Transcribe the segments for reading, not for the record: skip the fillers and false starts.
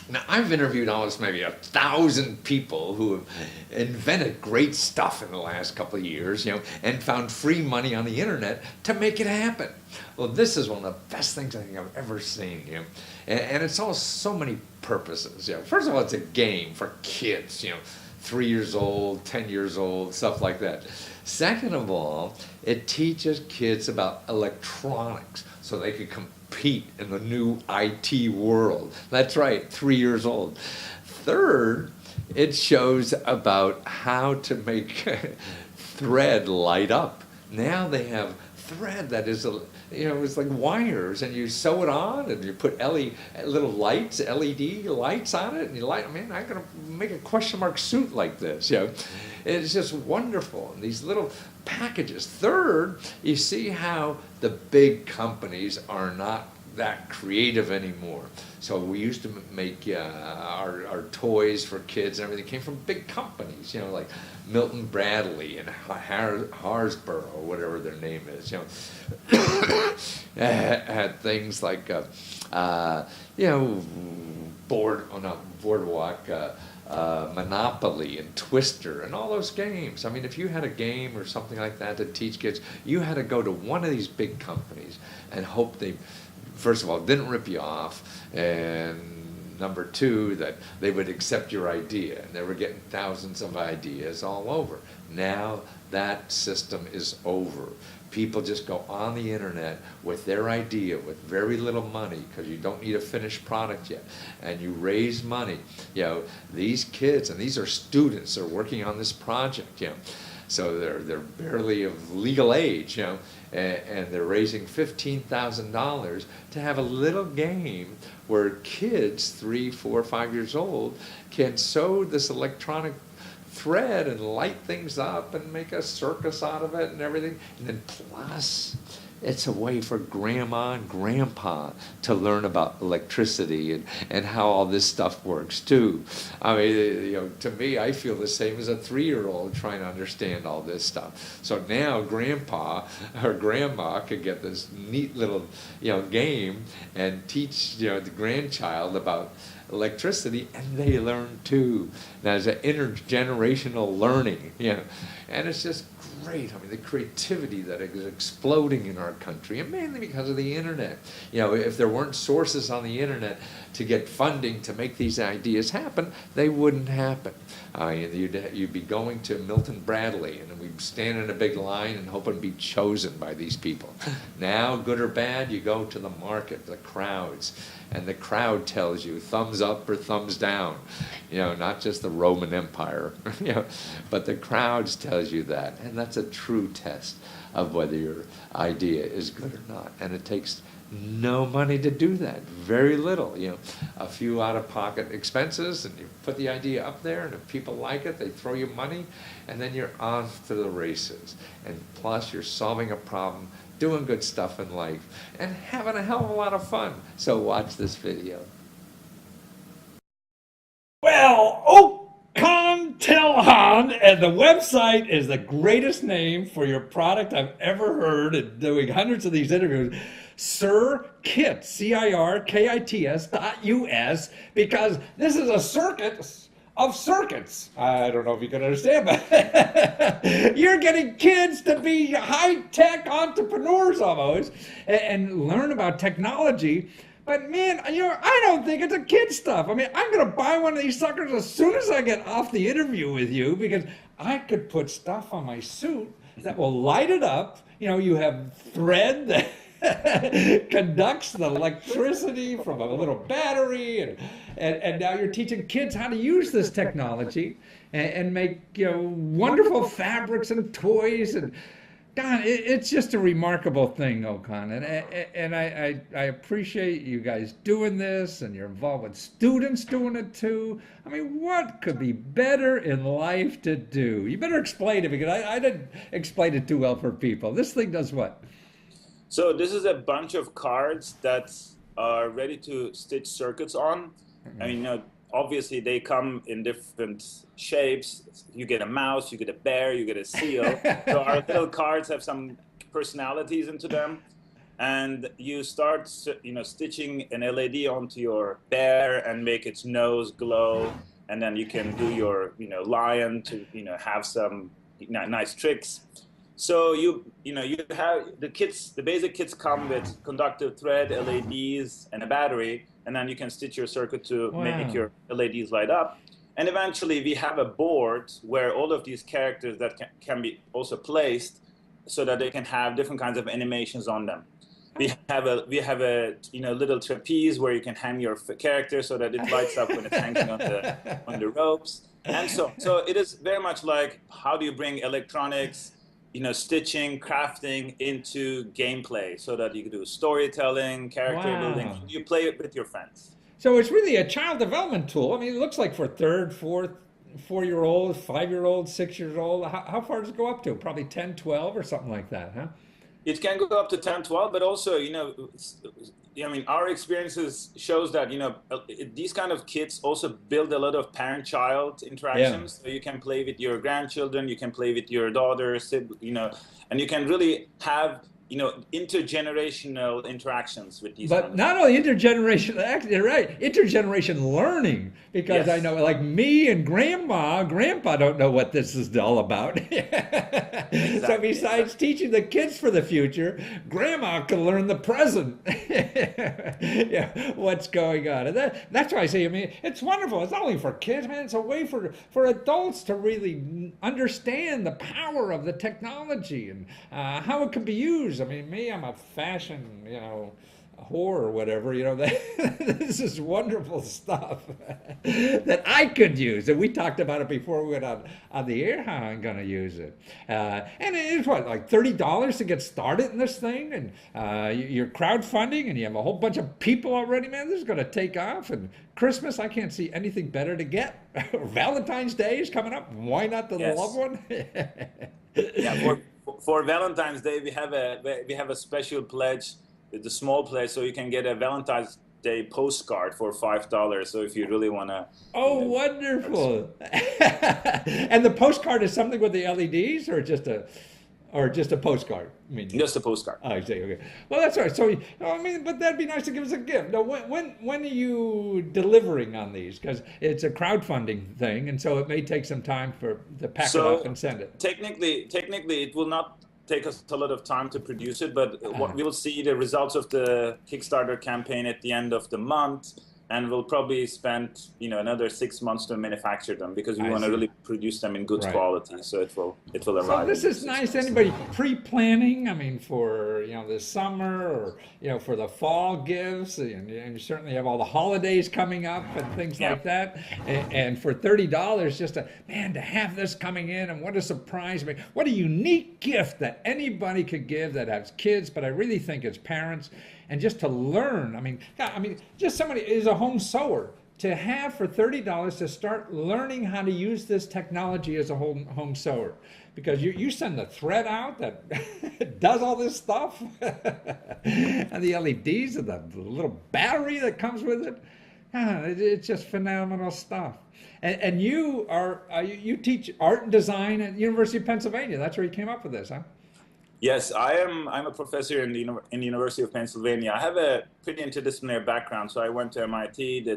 Now, I've interviewed almost maybe 1,000 people who have invented great stuff in the last couple of years, and found free money on the internet to make it happen. Well, this is one of the best things I think I've ever seen, and it's all so many purposes. First of all, it's a game for kids, 3 years old, 10 years old, stuff like that. Second of all, it teaches kids about electronics so they could compete in the new IT world. That's right, 3 years old. Third, it shows about how to make thread light up. Now they have thread that is, it's like wires, and you sew it on, and you put little lights, LED lights on it, and you light. I mean, I'm gonna make a question mark suit like this. It's just wonderful. And these little packages. Third, you see how the big companies are not that creative anymore. So we used to make our toys for kids and everything came from big companies, like Milton Bradley and Harsborough, or whatever their name is, had things like, Boardwalk, Monopoly and Twister and all those games. I mean, if you had a game or something like that to teach kids, you had to go to one of these big companies and hope they, first of all, didn't rip you off, and number two, that they would accept your idea. And they were getting thousands of ideas all over. Now that system is over. People just go on the internet with their idea with very little money, because you don't need a finished product yet, and you raise money. These kids, and these are students, are working on this project. So they're barely of legal age. And they're raising $15,000 to have a little game where kids 3, 4, 5 years old can sew this electronic thread and light things up and make a circus out of it and everything. And then plus, it's a way for grandma and grandpa to learn about electricity and how all this stuff works too. I mean, to me, I feel the same as a 3-year-old trying to understand all this stuff. So now grandpa or grandma could get this neat little, game and teach, the grandchild about electricity, and they learn too. Now, there's an intergenerational learning, and it's just great. I mean, the creativity that is exploding in our country, and mainly because of the internet. If there weren't sources on the internet to get funding to make these ideas happen, they wouldn't happen. You'd be going to Milton Bradley, and we'd stand in a big line and hoping to be chosen by these people. Now, good or bad, you go to the market, the crowds, and the crowd tells you thumbs up or thumbs down. Not just the Roman Empire, but the crowds tells you that, and that's a true test of whether your idea is good or not. And it takes no money to do that, very little, a few out-of-pocket expenses, and you put the idea up there, and if people like it, they throw you money, and then you're off to the races. And plus, you're solving a problem, doing good stuff in life, and having a hell of a lot of fun. So watch this video. Well, Telhan, and the website is the greatest name for your product I've ever heard, and doing hundreds of these interviews. CirKits, CIRKITS.US, because this is a circuit of circuits. I don't know if you can understand, but you're getting kids to be high-tech entrepreneurs almost and learn about technology. But man, I don't think it's a kid stuff. I mean, I'm going to buy one of these suckers as soon as I get off the interview with you, because I could put stuff on my suit that will light it up. You have thread that conducts the electricity from a little battery, and now you're teaching kids how to use this technology and make wonderful fabrics and toys. And God, it's just a remarkable thing, Okan, and I appreciate you guys doing this, and you're involved with students doing it too. I mean, what could be better in life to do? You better explain it, because I didn't explain it too well for people. This thing does what? So this is a bunch of cards that are ready to stitch circuits on. I mean, obviously they come in different shapes. You get a mouse, you get a bear, you get a seal. So our little cards have some personalities into them. and you start, stitching an LED onto your bear and make its nose glow, and then you can do your, lion to, have some nice tricks. So you have the basic kits come with conductive thread, LEDs, and a battery, and then you can stitch your circuit to make your LEDs light up. And eventually we have a board where all of these characters that can be also placed so that they can have different kinds of animations on them. We have a little trapeze where you can hang your character so that it lights up when it's hanging on the ropes, and so it is very much like, how do you bring electronics, stitching, crafting into gameplay so that you can do storytelling, character building. You play it with your friends. So it's really a child development tool. I mean, it looks like for third, fourth, 4-year-old, 5-year-old, 6-year-old. How far does it go up to? Probably 10, 12 or something like that, huh? It can go up to 10, 12, but also, our experiences shows that, these kind of kits also build a lot of parent-child interactions. So you can play with your grandchildren, you can play with your daughter, and you can really have, intergenerational interactions with these. But not only intergenerational, actually, you're right, intergeneration learning, because I know, like me and grandpa don't know what this is all about. Exactly. So besides teaching the kids for the future, grandma can learn the present. What's going on. And that's why I say, I mean, it's wonderful. It's not only for kids, man, it's a way for adults to really understand the power of the technology and how it can be used. I mean, I'm a fashion, whore or whatever, this is wonderful stuff that I could use. And we talked about it before we went on the air, how I'm going to use it. And it's like $30 to get started in this thing. And you're crowdfunding and you have a whole bunch of people already, man. This is going to take off. And Christmas, I can't see anything better to get. Valentine's Day is coming up. Why not the loved one? For Valentine's Day, we have a special pledge, the small pledge, so you can get a Valentine's Day postcard for $5. So if you really want to. Oh, wonderful! And the postcard is something with the LEDs, or just a postcard? I mean, just a postcard. Oh, I see. Okay. Well, that's all right. So, but that'd be nice to give us a gift. Now, when are you delivering on these? Because it's a crowdfunding thing, and so it may take some time to pack it up and send it. Technically, it will not take us a lot of time to produce it, but we will see the results of the Kickstarter campaign at the end of the month. And we'll probably spend, another 6 months to manufacture them, because we want to really produce them in good quality. So it will arrive. So this is nice. Anybody pre-planning? I mean, for the summer, or for the fall gifts, and you certainly have all the holidays coming up and things like that. And for $30, just to have this coming in, and what a surprise! I mean, what a unique gift that anybody could give that has kids. But I really think as parents. And just to learn, just somebody is a home sewer, to have for $30 to start learning how to use this technology as a home sewer. Because you send the thread out that does all this stuff, and the LEDs and the little battery that comes with it. It's just phenomenal stuff. And you teach art and design at the University of Pennsylvania. That's where you came up with this, huh? Yes, I'm a professor in the University of Pennsylvania. I have a pretty interdisciplinary background. So I went to MIT,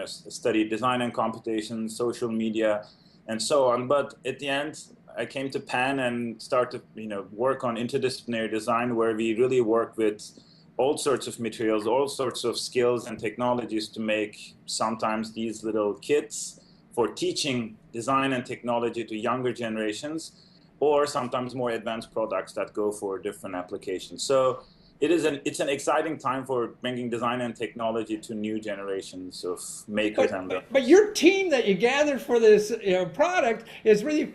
studied design and computation, social media, and so on. But at the end, I came to Penn and started work on interdisciplinary design, where we really work with all sorts of materials, all sorts of skills and technologies to make sometimes these little kits for teaching design and technology to younger generations, or sometimes more advanced products that go for different applications. So it's an exciting time for bringing design and technology to new generations of makers. But your team that you gathered for this product is really,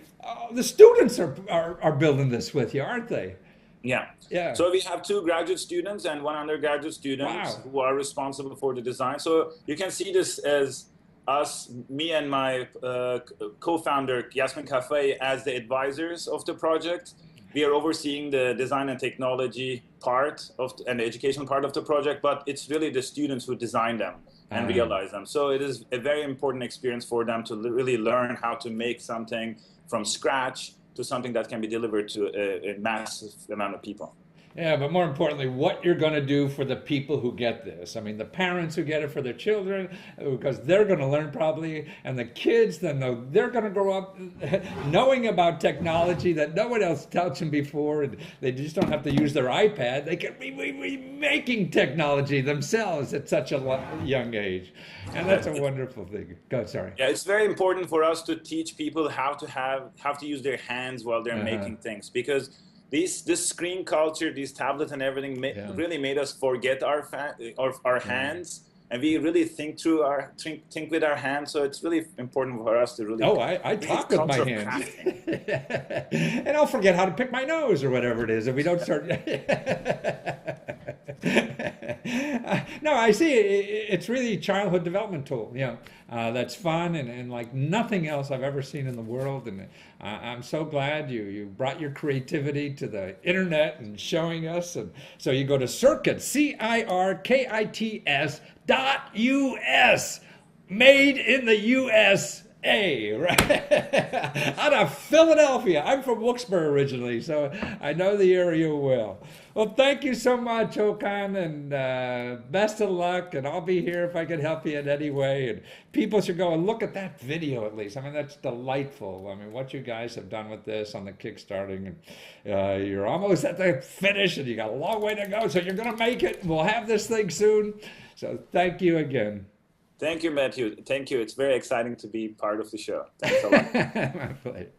the students are building this with you, aren't they? Yeah. So we have 2 graduate students and 1 undergraduate student who are responsible for the design. So you can see this as me and my co-founder Yasmin Cafe as the advisors of the project. We are overseeing the design and technology part and the education part of the project, but it's really the students who design them and realize them. So it is a very important experience for them to really learn how to make something from scratch to something that can be delivered to a massive amount of people. Yeah, but more importantly, what you're going to do for the people who get this. I mean, the parents who get it for their children, because they're going to learn probably, and the kids, then they're going to grow up knowing about technology that no one else taught them before, and they just don't have to use their iPad. They can be making technology themselves at such a young age, and that's a wonderful thing. Go, sorry. Yeah, it's very important for us to teach people how to use their hands while they're making things, because this screen culture, these tablets and everything really made us forget our hands, and we really think with our hands. So it's really important for us to really. Oh, I talk with my hands, and I'll forget how to pick my nose or whatever it is if we don't start. No, I see. It's really a childhood development tool. That's fun and like nothing else I've ever seen in the world. And I'm so glad you brought your creativity to the internet and showing us. And so you go to Circuits, CIRKITS.US, made in the USA, right? Out of Philadelphia. I'm from Wilkes-Barre originally, so I know the area well. Well, thank you so much, Okan, and best of luck, and I'll be here if I can help you in any way. And people should go and look at that video at least. I mean, that's delightful. I mean, what you guys have done with this on the Kickstarting, and you're almost at the finish, and you got a long way to go, so you're going to make it. We'll have this thing soon. So thank you again. Thank you, Matthew. Thank you. It's very exciting to be part of the show. Thanks a lot. My pleasure.